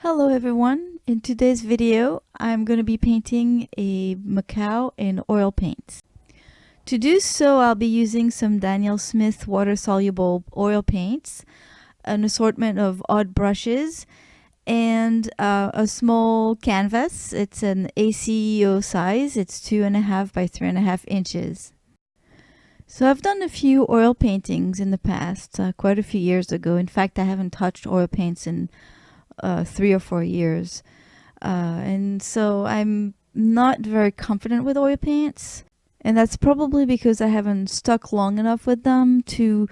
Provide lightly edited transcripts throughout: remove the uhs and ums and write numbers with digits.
Hello everyone, in today's video I'm going to be painting a Macaw in oil paints. To do so I'll be using some Daniel Smith water-soluble oil paints, an assortment of odd brushes, and a small canvas. It's an ACEO size, it's 2.5 by 3.5 inches. So I've done a few oil paintings in the past, quite a few years ago. In fact, I haven't touched oil paints in 3 or 4 years, and so I'm not very confident with oil paints, and that's probably because I haven't stuck long enough with them to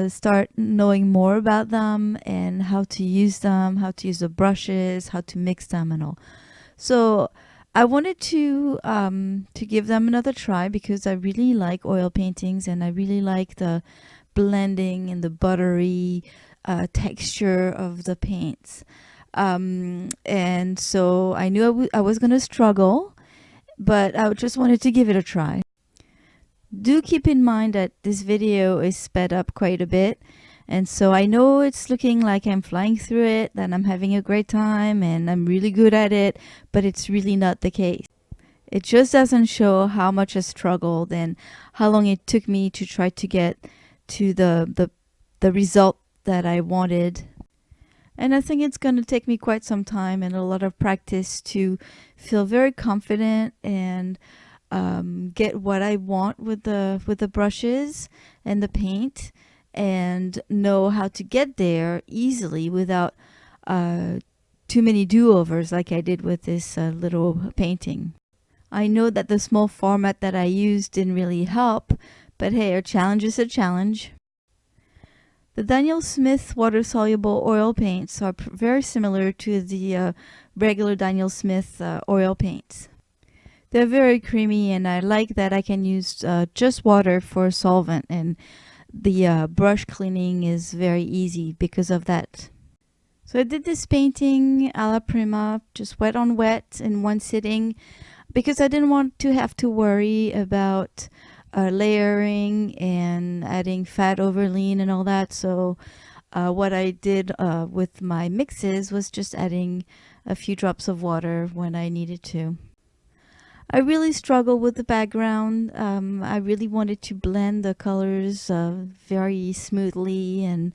start knowing more about them and how to use them, how to use the brushes, how to mix them and all. So I wanted to give them another try because I really like oil paintings and I really like the blending and the buttery texture of the paints, and so I knew I was gonna struggle, but I just wanted to give it a try. Do keep in mind that this video is sped up quite a bit, and so I know it's looking like I'm flying through it, that I'm having a great time and I'm really good at it, but it's really not the case. It just doesn't show how much I struggled and how long it took me to try to get to the result that I wanted. And I think it's going to take me quite some time and a lot of practice to feel very confident and get what I want with the brushes and the paint, and know how to get there easily without too many do-overs like I did with this little painting. I know that the small format that I used didn't really help, but hey, a challenge is a challenge. The Daniel Smith water-soluble oil paints are very similar to the regular Daniel Smith oil paints. They're very creamy, and I like that I can use just water for solvent, and the brush cleaning is very easy because of that. So I did this painting a la prima, just wet on wet in one sitting, because I didn't want to have to worry about layering and adding fat over lean and all that. So what I did with my mixes was just adding a few drops of water when I needed to. I really struggled with the background. I really wanted to blend the colors very smoothly, and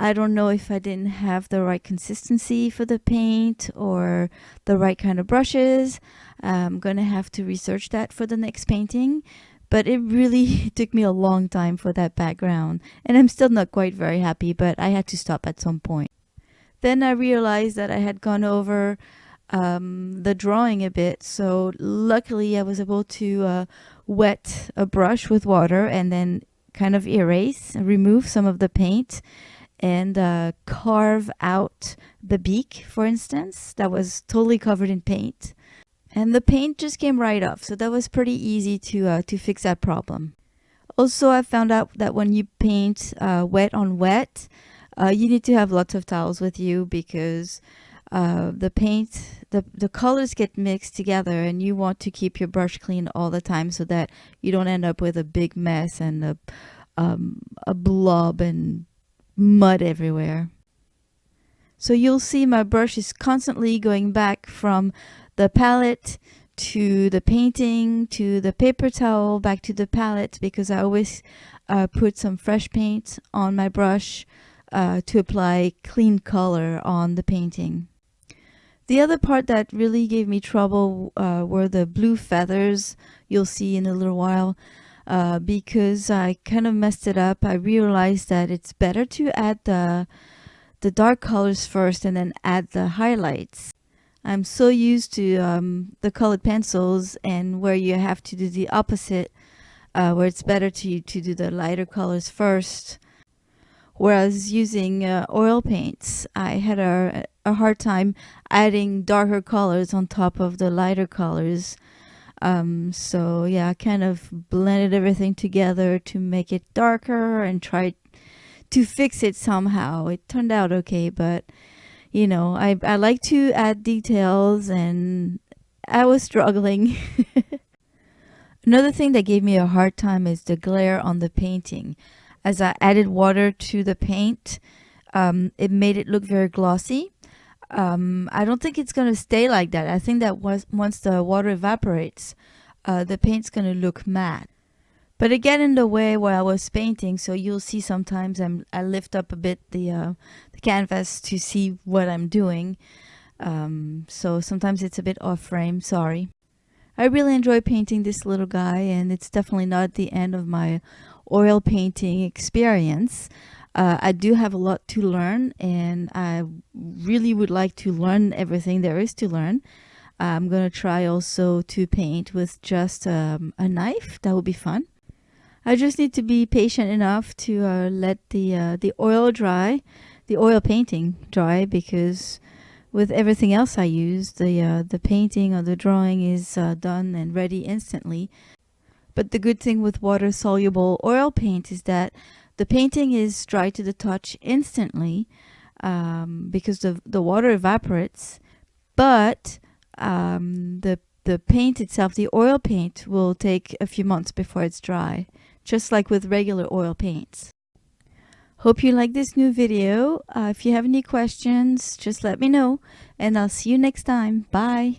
I don't know if I didn't have the right consistency for the paint or the right kind of brushes. I'm going to have to research that for the next painting. But it really took me a long time for that background, and I'm still not quite very happy, but I had to stop at some point. Then I realized that I had gone over the drawing a bit, so luckily I was able to wet a brush with water and then kind of erase and remove some of the paint and carve out the beak, for instance, that was totally covered in paint. And the paint just came right off, so that was pretty easy to fix that problem. Also, I found out that when you paint wet on wet, you need to have lots of towels with you because the colors get mixed together, and you want to keep your brush clean all the time so that you don't end up with a big mess and a blob and mud everywhere. So you'll see my brush is constantly going back from the palette to the painting to the paper towel back to the palette, because I always put some fresh paint on my brush to apply clean color on the painting. The other part that really gave me trouble were the blue feathers. You'll see in a little while, because I kind of messed it up. I realized that it's better to add the dark colors first and then add the highlights. I'm so used to the colored pencils, and where you have to do the opposite, where it's better to do the lighter colors first. Whereas using oil paints, I had a hard time adding darker colors on top of the lighter colors. So yeah, I kind of blended everything together to make it darker and tried to fix it somehow. It turned out okay, but you know, I like to add details, and I was struggling. Another thing that gave me a hard time is the glare on the painting. As I added water to the paint, it made it look very glossy. I don't think it's going to stay like that. I think that once the water evaporates, the paint's going to look matte. But it get in the way while I was painting, so you'll see sometimes I lift up a bit the canvas to see what I'm doing. So sometimes it's a bit off frame, sorry. I really enjoy painting this little guy, and it's definitely not the end of my oil painting experience. I do have a lot to learn, and I really would like to learn everything there is to learn. I'm going to try also to paint with just a knife. That would be fun. I just need to be patient enough to let the oil dry, the oil painting dry, because with everything else I use, the painting or the drawing is done and ready instantly. But the good thing with water-soluble oil paint is that the painting is dry to the touch instantly, because the water evaporates, but the paint itself, the oil paint, will take a few months before it's dry, just like with regular oil paints. Hope you like this new video. If you have any questions, just let me know, and I'll see you next time. Bye!